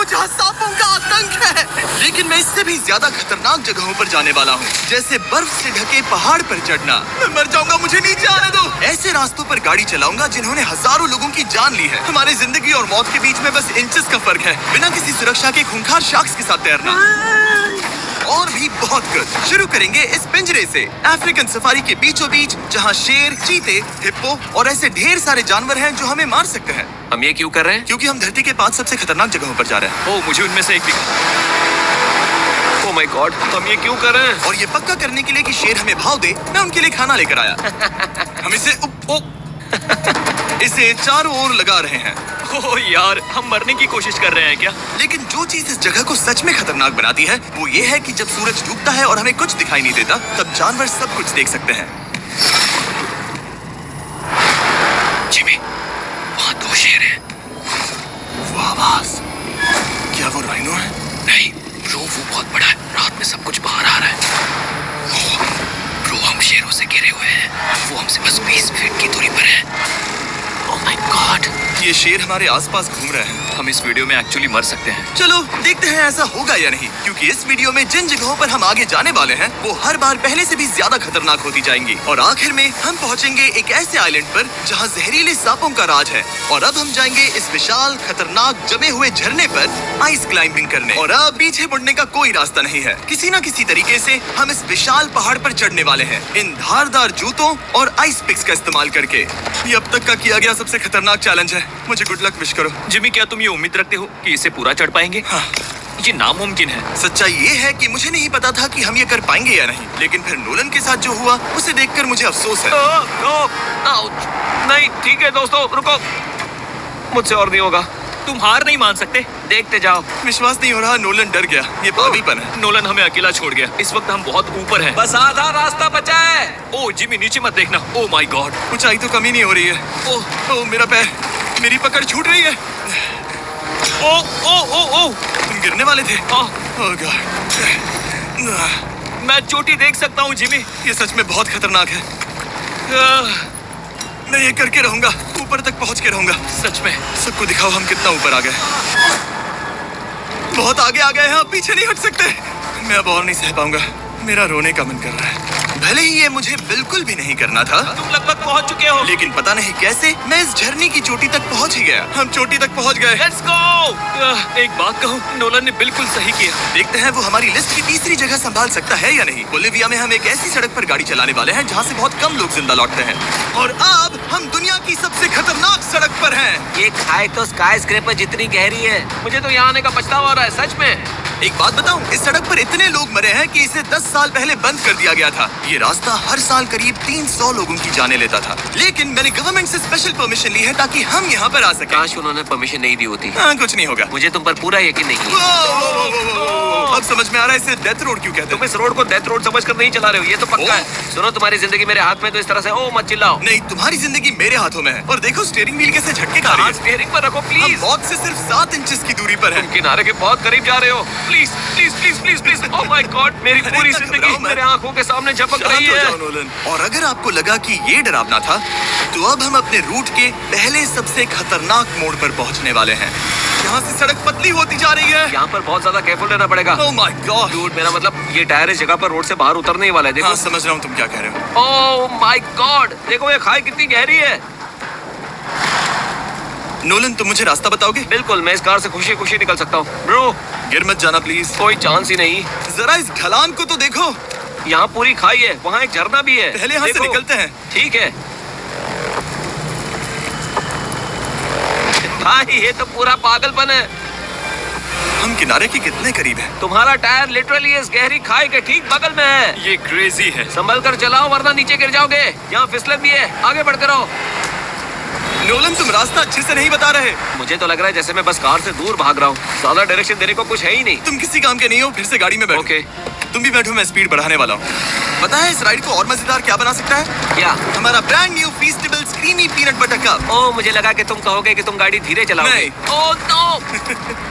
वो जहाँ सांपों का आतंक है। लेकिन मैं इससे भी ज्यादा खतरनाक जगहों पर जाने वाला हूँ, जैसे बर्फ से ढके पहाड़ पर चढ़ना। मैं मर जाऊंगा, मुझे नीचे आने दो। ऐसे रास्तों पर गाड़ी चलाऊंगा जिन्होंने हजारों लोगों की जान ली है। हमारी जिंदगी और मौत के बीच में बस इंचेस का फर्क है। बिना किसी सुरक्षा के खूंखार शार्क्स के साथ तैरना और भी बहुत कुछ। शुरू करेंगे इस पिंजरे से, अफ्रीकन सफारी के बीचों बीच, जहाँ शेर, चीते, हिप्पो और ऐसे ढेर सारे जानवर हैं जो हमें मार सकते हैं। हम ये क्यों कर रहे हैं? क्योंकि हम धरती के 5 सबसे खतरनाक जगहों पर जा रहे हैं। ओह, मुझे उनमें से एक दिखा। ओह माय गॉड, हम ये क्यों कर रहे हैं? और ये पक्का करने के लिए कि शेर हमें भाव दे, मैं उनके लिए खाना लेकर आया। हम इसे चारों ओर लगा रहे हैं। ओह यार, हम मरने की कोशिश कर रहे हैं क्या? लेकिन जो चीज इस जगह को सच में खतरनाक बनाती है वो ये है कि जब सूरज डूबता है और हमें कुछ दिखाई नहीं देता, तब जानवर सब कुछ देख सकते हैं। जिमी, वहाँ 2 शेर हैं। वो आवाज, क्या वो राइनो है? नहीं ब्रो, वो बहुत बड़ा है। रात में सब कुछ बाहर आ रहा है। ब्रो, हम शेरों से घिरे हुए हैं। वो हमसे बस 20 फीट की दूरी पर है। ओह माय गॉड, ये शेर हमारे आसपास घूम रहे हैं। हम इस वीडियो में एक्चुअली मर सकते हैं। चलो देखते हैं ऐसा होगा या नहीं, क्योंकि इस वीडियो में जिन जगहों पर हम आगे जाने वाले हैं वो हर बार पहले से भी ज्यादा खतरनाक होती जाएंगी। और आखिर में हम पहुंचेंगे एक ऐसे आइलैंड पर जहां जहरीले सांपों का राज है। और अब हम जाएंगे इस विशाल, खतरनाक, जमे हुए झरने पर आइस क्लाइंबिंग करने। और अब पीछे मुड़ने का कोई रास्ता नहीं है। किसी न किसी तरीके से हम इस विशाल पहाड़ पर चढ़ने वाले हैं, इन धारदार जूतों और आइस पिक्स का इस्तेमाल करके। ये अब तक का किया गया सबसे खतरनाक चैलेंज है। मुझे गुड लक विश करो। जिमी, क्या तुम ये उम्मीद रखते हो कि इसे पूरा चढ़ पाएंगे? हाँ। ये नामुमकिन है। सच्चाई ये है कि मुझे नहीं पता था कि हम ये कर पाएंगे या नहीं, लेकिन फिर नोलन के साथ जो हुआ उसे देखकर मुझे अफसोस है। नहीं, ठीक है दोस्तों, रुको। मुझसे और नहीं होगा। तुम हार नहीं मान सकते। देखते जाओ। विश्वास नहीं हो रहा, नोलन डर गया। ये पागलपन है। नोलन हमें अकेला छोड़ गया। इस वक्त हम बहुत ऊपर हैं। बस आधा रास्ता बचा है। ओह जिमी, नीचे मत देखना। ओह माय गॉड, ऊंचाई तो कमी नहीं हो रही है। ओह मेरा पैर, मेरी पकड़ छूट रही है। ओह तुम गिरने वाले थे। ओह गॉड, मैं चोटी देख सकता हूँ जिमी। ये सच में बहुत खतरनाक है। मैं ये करके रहूंगा, ऊपर तक पहुंच के रहूंगा। सच में। सबको दिखाओ हम कितना ऊपर आ गए। बहुत आगे आ गए हैं, अब पीछे नहीं हट सकते। मैं अब और नहीं सह पाऊंगा। मेरा रोने का मन कर रहा है। भले ही ये मुझे बिल्कुल भी नहीं करना था। तुम लगभग पहुंच चुके हो। लेकिन पता नहीं कैसे मैं इस झरने की चोटी तक पहुंच ही गया। हम चोटी तक पहुंच गए। Let's go. एक बात कहूँ, नोलन ने बिल्कुल सही किया। देखते हैं वो हमारी लिस्ट की तीसरी जगह संभाल सकता है या नहीं। बोलिविया में हम एक ऐसी सड़क पर गाड़ी चलाने वाले हैं जहाँ से बहुत कम लोग जिंदा लौटते हैं। और अब हम दुनिया की सबसे खतरनाक सड़क पर हैं। ये खाई तो स्काई स्क्रैपर जितनी गहरी है। मुझे तो यहाँ आने का पछतावा हो रहा है, सच में। एक बात बताऊं, इस सड़क पर इतने लोग मरे हैं कि इसे 10 साल पहले बंद कर दिया गया था। ये रास्ता हर साल करीब 300 लोगों की जाने लेता था। लेकिन मैंने गवर्नमेंट से स्पेशल परमिशन ली है ताकि हम यहाँ पर आ सकें। काश उन्होंने परमिशन नहीं दी होती। हाँ, कुछ नहीं होगा। मुझे तुम पर पूरा यकीन नहीं है। अब समझ में आ रहा है इसे डेथ रोड क्यों कहते हैं। तुम इस रोड को डेथ रोड समझकर नहीं चला रहे हो, ये तो पक्का है। सुनो, तुम्हारी जिंदगी मेरे हाथ में, तो इस तरह से ओ मत चिल्लाओ। नहीं, तुम्हारी जिंदगी मेरे हाथों में है। और देखो स्टीयरिंग व्हील कैसे झटके खा रही है। स्टीयरिंग पर रखो प्लीज। हम मौत से सिर्फ 7 इंचेस की दूरी पर हैं। तुम किनारे के बहुत करीब जा रहे हो। Please please please please please. Oh my God, मेरी पूरी जिंदगी मेरे आंखों के सामने झपक रही है। और अगर आपको लगा कि ये डरावना था, तो अब हम अपने रूट के पहले सबसे खतरनाक मोड़ पर पहुंचने वाले हैं। यहाँ से सड़क पतली होती जा रही है। यहाँ पर बहुत ज्यादा केयरफुल रहना पड़ेगा। ओह माय गॉड, डूड, मेरा मतलब ये टायर इस जगह पर रोड से बाहर उतरने ही वाला है। देखो। हाँ, समझ रहा हूँ तुम क्या कह रहे हो। ओह माय गॉड, देखो ये खाई कितनी गहरी है। नोलन, तुम मुझे रास्ता बताओगे? बिल्कुल, मैं इस कार से खुशी खुशी निकल सकता हूँ। ब्रो, गिर मत जाना प्लीज। कोई चांस ही नहीं। जरा इस ढलान को तो देखो। यहाँ पूरी खाई है, वहाँ एक झरना भी है। पहले यहाँ से निकलते हैं। ठीक है भाई, ये तो पूरा पागलपन है। हम किनारे के कितने करीब हैं? तुम्हारा टायर लिटरली इस गहरी खाई के ठीक बगल में है। ये क्रेजी है। संभल कर चलाओ वरना नीचे गिर जाओगे। यहाँ फिसलन भी है, आगे बढ़ते रहो। नोलन, तुम रास्ता अच्छे से नहीं बता रहे। मुझे तो लग रहा है जैसे मैं बस कार से दूर भाग रहा हूँ। ज्यादा डायरेक्शन देने को कुछ है ही नहीं। तुम किसी काम के नहीं हो, फिर से गाड़ी में बैठो। ओके। तुम भी बैठो, मैं स्पीड बढ़ाने वाला हूँ। पता है इस राइड को और मजेदार क्या बना सकता है? क्या? हमारा brand new Feastable creamy peanut butter cup. ओह, मुझे लगा कि तुम कहोगे कि तुम गाड़ी धीरे चलाओगे। नहीं। Oh no.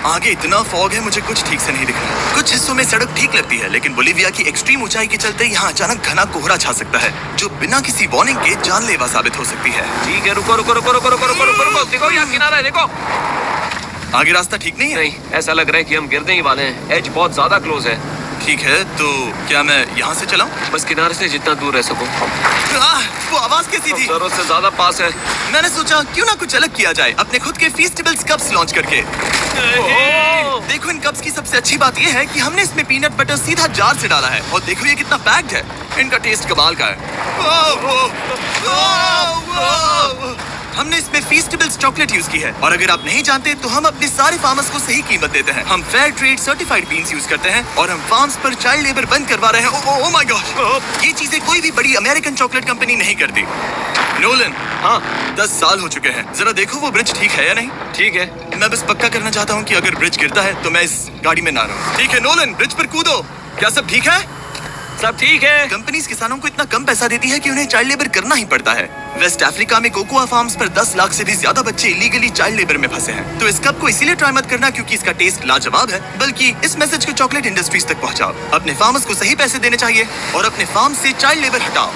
आगे इतना फॉग है, मुझे कुछ ठीक से नहीं दिख रहा। कुछ हिस्सों में सड़क ठीक लगती है, लेकिन बोलिविया की एक्सट्रीम ऊंचाई के चलते यहाँ अचानक घना कोहरा छा सकता है, जो बिना किसी वार्निंग के जानलेवा साबित हो सकती है। ठीक है, रुको रुको रुको रुको रुको रुको रुको रुको। देखो यहाँ किनारा है, देखो। आगे रास्ता ठीक नहीं है? नहीं, ऐसा लग रहा है कि हम गिरने ही वाले हैं। एज बहुत ज्यादा क्लोज है। ठीक है, तो क्या मैं यहाँ से चलाऊं? बस किनारे से जितना दूर रह सको। वो आवाज कैसी थी? जरूरत से ज्यादा पास है। मैंने सोचा क्यों ना कुछ अलग किया जाए, अपने खुद के फेस्टिवल्स कप्स लॉन्च करके। देखो, इन कप्स की सबसे अच्छी बात ये है कि हमने इसमें पीनट बटर सीधा जार से डाला है, और देखो ये कितना पैक्ड है। इनका टेस्ट कमाल का है। हमने इसमें फेस्टिवल्स चॉकलेट यूज की है, और अगर आप नहीं जानते तो हम अपने सारे फार्मर्स को सही कीमत देते हैं। हम fair trade certified beans use करते हैं, और हम फार्म्स पर चाइल्ड लेबर बंद करवा रहे हैं। ओह माय गॉड, ये चीजें कोई भी बड़ी अमेरिकन चॉकलेट कंपनी नहीं करती। नोलन, हाँ, 10 साल हो चुके हैं, जरा देखो वो ब्रिज ठीक है या नहीं। ठीक है। मैं बस पक्का करना चाहता हूँ कि अगर ब्रिज गिरता है तो मैं इस गाड़ी में ना रहूं। ठीक है नोलन, ब्रिज पर कूदो। क्या सब ठीक है? सब ठीक है। कंपनीज किसानों को इतना कम पैसा देती है कि उन्हें चाइल्ड लेबर करना ही पड़ता है। वेस्ट अफ्रीका में कोकोआ फार्म्स पर 10 लाख से भी ज्यादा बच्चे इलीगली चाइल्ड लेबर में फंसे हैं। तो इस कप को इसीलिए ट्राई मत करना क्योंकि इसका टेस्ट लाजवाब है, बल्कि इस मैसेज को चॉकलेट इंडस्ट्रीज तक पहुंचाओ। अपने फार्मर्स को सही पैसे देने चाहिए और अपने फार्म से चाइल्ड लेबर हटाओ।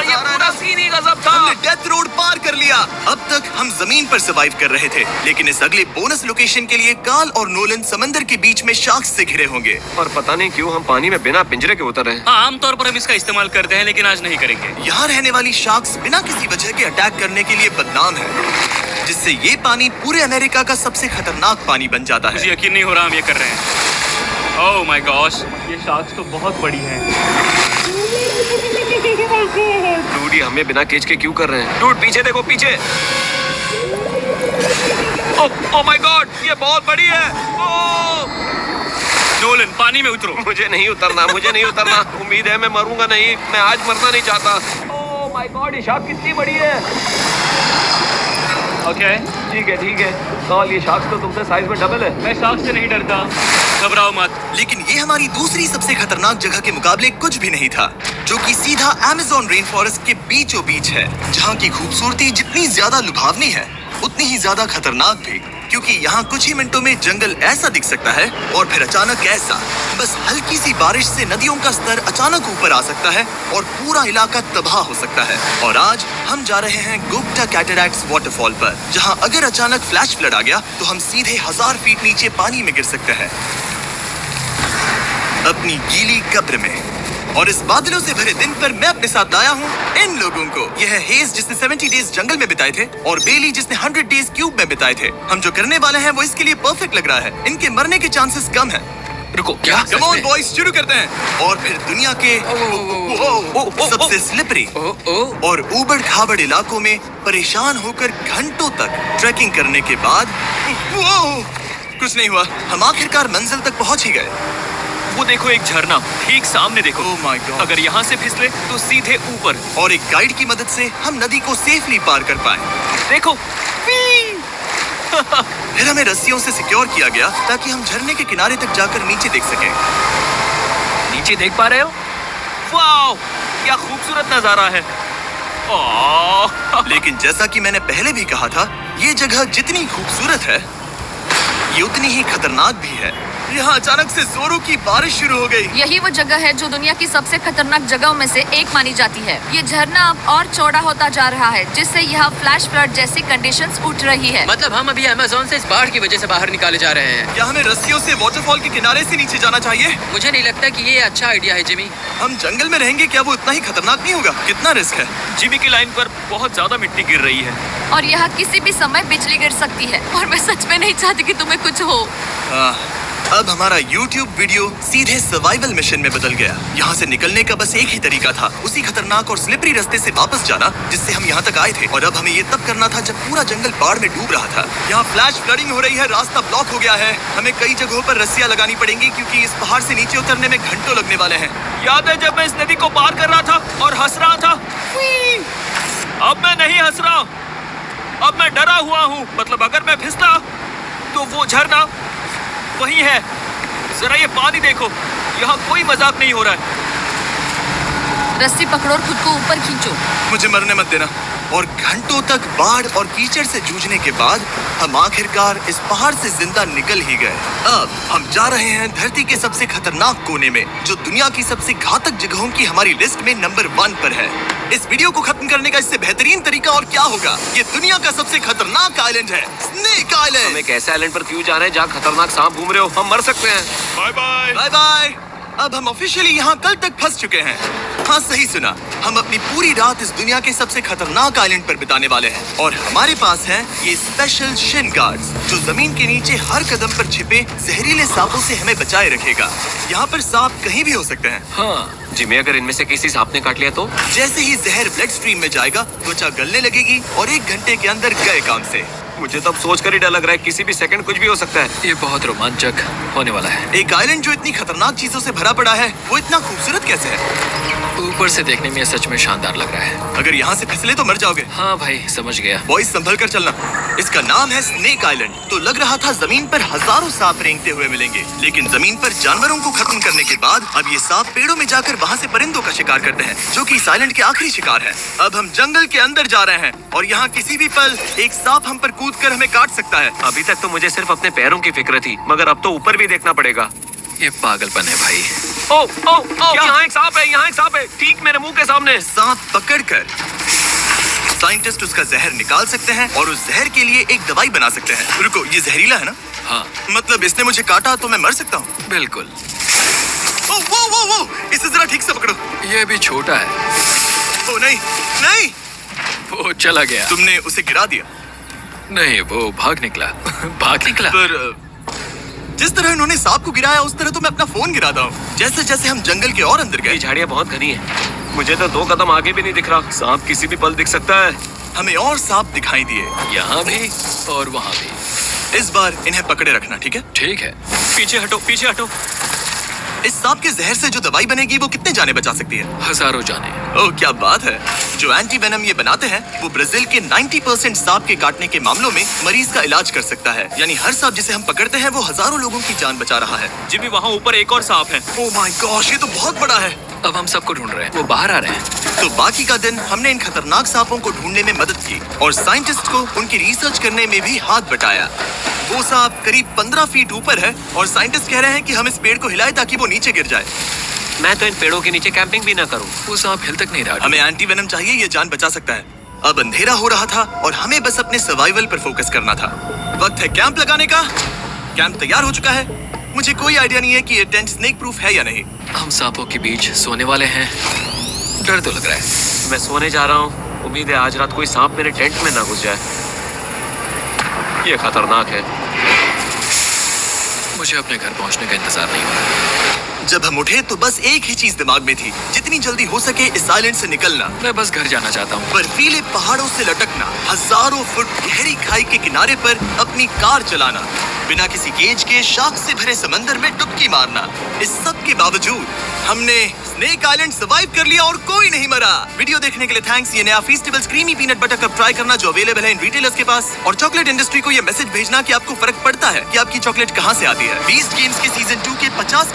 ये पूरा सीन ही गजब था। हमने डेथ रोड पार कर लिया। अब तक हम जमीन पर सर्वाइव कर रहे थे, लेकिन इस अगले बोनस लोकेशन के लिए कार्ल और नोलन समंदर के बीच में शार्क्स से घिरे होंगे। और पता नहीं क्यों हम पानी में बिना पिंजरे के उतर रहे हैं। हाँ, आमतौर पर हम इसका इस्तेमाल करते हैं, लेकिन आज नहीं करेंगे। यहाँ रहने वाली शार्क्स बिना किसी वजह के अटैक करने के लिए बदनाम है, जिससे ये पानी पूरे अमेरिका का सबसे खतरनाक पानी बन जाता मुझे है। यकीन नहीं हो रहा हम ये कर रहे हैं। ओह माय गॉश, ये शार्क्स तो बहुत बड़ी हैं। डूड, ये हमें बिना केज के क्यों कर रहे हैं? डूड, पीछे देखो, पीछे। ओह माय गॉड, ये बहुत बड़ी है। ओह! नोलन, पानी में उतरो। मुझे नहीं उतरना, मुझे नहीं उतरना। उम्मीद है मैं मरूंगा नहीं। मैं आज मरना नहीं चाहता। ओह माय गॉड, ये शार्क कितनी बड़ी है। ओके, ठीक है, ठीक है। कार्ल, ये शार्क तो तुमसे साइज में डबल है। मैं शार्क से नहीं डरता, घबराओ मत। लेकिन ये हमारी दूसरी सबसे खतरनाक जगह के मुकाबले कुछ भी नहीं था, जो कि सीधा अमेज़न रेन फॉरेस्ट के बीचों बीच है, जहाँ की खूबसूरती जितनी ज्यादा लुभावनी है उतनी ही ज्यादा खतरनाक भी, क्योंकि यहाँ कुछ ही मिनटों में जंगल ऐसा दिख सकता है और फिर अचानक ऐसा। बस हल्की सी बारिश से नदियों का स्तर अचानक ऊपर आ सकता है और पूरा इलाका तबाह हो सकता है। और आज हम जा रहे हैं गुप्ता कैटरैक्ट्स वाटरफॉल पर, जहाँ अगर अचानक फ्लैश फ्लड आ गया तो हम सीधे 1000 फीट नीचे पानी में गिर सकते हैं, अपनी गीली कब्र में। और इस बादलों से भरे दिन पर मैं अपने साथ लाया हूँ इन लोगों को। यह है हेज, जिसने 70 डेज जंगल में बिताए थे, और बेली, जिसने 100 डेज क्यूब में बिताए थे। हम जो करने वाले हैं वो इसके लिए परफेक्ट लग रहा है। इनके मरने के चांसेस कम हैं। रुको, क्या? कम ऑन बॉयज, शुरू करते हैं। और फिर दुनिया के सबसे स्लिपरी और ऊबड़ खाबड़ इलाकों में परेशान होकर घंटों तक ट्रैकिंग करने के बाद कुछ नहीं हुआ, हम आखिरकार मंजिल तक पहुंच ही गए। वो देखो, एक झरना ठीक सामने देखो। Oh my God! अगर यहाँ से फिसले तो सीधे ऊपर। और एक गाइड की मदद से हम नदी को सेफली पार कर पाए। देखो, फिर हमें रस्सियों से सिक्योर किया गया ताकि हम झरने के किनारे तक जाकर नीचे देख सकें। नीचे देख पा रहे हो? वाओ, क्या खूबसूरत नजारा है। ओह, लेकिन जैसा कि मैंने पहले भी कहा था, ये जगह जितनी खूबसूरत है ये उतनी ही खतरनाक भी है। यहाँ अचानक से जोरों की बारिश शुरू हो गई। यही वो जगह है जो दुनिया की सबसे खतरनाक जगहों में से एक मानी जाती है। ये झरना अब और चौड़ा होता जा रहा है, जिससे यहाँ फ्लैश फ्लड जैसी कंडीशंस उठ रही है। मतलब हम अभी अमेज़न से इस बाढ़ की वजह से बाहर निकाले जा रहे हैं। क्या हमें रस्सियों से वाटरफॉल के किनारे से नीचे जाना चाहिए? मुझे नहीं लगता कि ये अच्छा आइडिया है, जिमी। हम जंगल में रहेंगे, क्या वो इतना ही खतरनाक नहीं होगा? कितना रिस्क है। जिमी की लाइन पर बहुत ज्यादा मिट्टी गिर रही है। और यहाँ किसी भी समय बिजली गिर सकती है, और मैं सच में नहीं चाहती कि तुम्हें कुछ हो। अब हमारा YouTube वीडियो सीधे सर्वाइवल मिशन में बदल गया। यहाँ से निकलने का बस एक ही तरीका था, उसी खतरनाक और स्लिपरी रास्ते से वापस जाना जिससे हम यहाँ तक आए थे। और अब हमें ये तब करना था जब पूरा जंगल बाढ़ में डूब रहा था। यहाँ फ्लैश फ्लडिंग हो रही है, रास्ता ब्लॉक हो गया है। हमें कई जगहों पर रस्सियाँ लगानी पड़ेंगी क्योंकि इस पहाड़ से नीचे उतरने में घंटों लगने वाले हैं। याद है जब मैं इस नदी को पार कर रहा था और हंस रहा था? अब मैं नहीं हंस रहा, अब मैं डरा हुआ हूँ। मतलब अगर मैं फिसला तो वो झरना वही है। जरा ये पानी देखो, यहाँ कोई मजाक नहीं हो रहा है। रस्सी पकड़ो और खुद को ऊपर खींचो। मुझे मरने मत देना। और घंटों तक बाढ़ और कीचड़ से जूझने के बाद हम आखिरकार इस पहाड़ से जिंदा निकल ही गए। अब हम जा रहे हैं धरती के सबसे खतरनाक कोने में, जो दुनिया की सबसे घातक जगहों की हमारी लिस्ट में नंबर 1 पर है। इस वीडियो को खत्म करने का इससे बेहतरीन तरीका और क्या होगा? ये दुनिया का सबसे खतरनाक आइलैंड है, स्नेक आइलैंड। हम एक ऐसे आइलैंड पर क्यों जा रहे हैं जहाँ खतरनाक सांप घूम रहे हो? हम मर सकते हैं। Bye bye. Bye bye. अब हम ऑफिशियली यहाँ कल तक फंस चुके हैं। हाँ, सही सुना। हम अपनी पूरी रात इस दुनिया के सबसे खतरनाक आइलैंड पर बिताने वाले हैं और हमारे पास हैं ये स्पेशल शिन गार्ड्स, जो जमीन के नीचे हर कदम पर छिपे जहरीले सांपों से हमें बचाए रखेगा। यहाँ पर सांप कहीं भी हो सकते हैं। हाँ जिमी, अगर इनमें से किसी सांप ने काट लिया तो? जैसे ही जहर ब्लड स्ट्रीम में जाएगा, त्वचा गलने लगेगी और 1 घंटे के अंदर गए काम से। मुझे तो अब सोचकर ही डर लग रहा है, किसी भी सेकंड कुछ भी हो सकता है। ये बहुत रोमांचक होने वाला है। एक आइलैंड जो इतनी खतरनाक चीजों से भरा पड़ा है, वो इतना खूबसूरत कैसे है? ऊपर से देखने में सच में शानदार लग रहा है। अगर यहाँ से फिसले तो मर जाओगे। हाँ भाई, समझ गया। बॉयज, संभल कर चलना। इसका नाम है स्नेक आइलैंड। तो लग रहा था जमीन पर हजारों सांप रेंगते हुए मिलेंगे, लेकिन जमीन पर जानवरों को खत्म करने के बाद अब ये सांप पेड़ों में जाकर वहाँ से परिंदों का शिकार करते हैं, जो कि इस आइलैंड के आखिरी शिकार है। अब हम जंगल के अंदर जा रहे हैं और यहाँ किसी भी पल एक सांप हम पर कूदकर हमें काट सकता है। अभी तक तो मुझे सिर्फ अपने पैरों की फिक्र थी, मगर अब तो ऊपर भी देखना पड़ेगा। ये पागलपन है भाई। ओ ओ ओ, यहाँ एक सांप है, यहाँ एक सांप है, ठीक मेरे मुंह के सामने। सांप पकड़कर साइंटिस्ट उसका जहर निकाल सकते हैं और उस जहर के लिए एक दवाई बना सकते हैं। रुको, ये जहरीला है ना? हाँ मतलब इसने मुझे काटा तो मैं मर सकता हूँ? बिल्कुल। ओ, वो, इसे जरा ठीक से पकड़ो। ये भी छोटा है। ओ नहीं, नहीं, वो चला गया। तुमने उसे गिरा दिया। नहीं, वो भाग निकला। भाग निकला। पर जिस तरह इन्होंने सांप को गिराया, उस तरह तो मैं अपना फोन गिराता हूँ। जैसे जैसे हम जंगल के और अंदर ये गए, झाड़ियाँ बहुत घनी है, मुझे तो 2 कदम आगे भी नहीं दिख रहा। सांप किसी भी पल दिख सकता है। हमें और सांप दिखाई दिए। यहाँ भी और वहाँ भी। इस बार इन्हें पकड़े रखना, ठीक है? ठीक है। पीछे हटो, पीछे हटो। इस सांप के जहर से जो दवाई बनेगी, वो कितने जाने बचा सकती है? हजारों जाने। ओह, क्या बात है। जो एंटी वेनम ये बनाते हैं, वो ब्राजील के 90% सांप के काटने के मामलों में मरीज का इलाज कर सकता है। यानी हर सांप जिसे हम पकड़ते हैं, वो हजारों लोगों की जान बचा रहा है। जिमी, वहाँ ऊपर एक और सांप है। ओह माय गॉश, ये तो बहुत बड़ा है। अब हम सबको ढूंढ रहे हैं। वो बाहर आ रहे हैं। तो बाकी का दिन हमने इन खतरनाक सांपों को ढूंढने में मदद की और साइंटिस्ट को उनकी रिसर्च करने में भी हाथ बटाया। वो सांप करीब 15 फीट ऊपर है और साइंटिस्ट कह रहे हैं कि हम इस पेड़ को हिलाएं ताकि वो नीचे गिर जाए। मैं तो इन पेड़ों के नीचे कैंपिंग भी ना करूँ। वो सांप हिल तक नहीं रहा। हमें एंटी वेनम चाहिए, ये जान बचा सकता है। अब अंधेरा हो रहा था और हमें बस अपने सर्वाइवल पर फोकस करना था। वक्त है कैंप लगाने का। कैंप तैयार हो चुका है। मुझे कोई आइडिया नहीं है कि ये टेंट स्नेक प्रूफ है या नहीं। हम सांपों के बीच सोने वाले हैं। डर तो लग रहा है। मैं सोने जा रहा हूँ। उम्मीद है आज रात कोई सांप मेरे टेंट में ना घुस जाए। ये खतरनाक है। मुझे अपने घर पहुंचने का इंतजार नहीं हो रहा। जब हम उठे तो बस एक ही चीज दिमाग में थी, जितनी जल्दी हो सके इस आइलैंड से निकलना। मैं बस घर जाना चाहता हूँ। बर्फीले पहाड़ों से लटकना, हजारों फुट गहरी खाई के किनारे पर अपनी कार चलाना, बिना किसी केज के शाख से भरे समंदर में डुबकी मारना। इस सब के बावजूद हमने स्नेक आइलैंड सर्वाइव कर लिया और कोई नहीं मरा। वीडियो देखने के लिए थैंक्स। ये नया Feastables creamy peanut butter cup try करना, जो अवेलेबल है इन रिटेलर्स के पास। और चॉकलेट इंडस्ट्री को ये मैसेज भेजना कि आपको फर्क पड़ता है कि आपकी चॉकलेट कहाँ से आती है। बीस्ट गेम्स के सीजन 2 के 50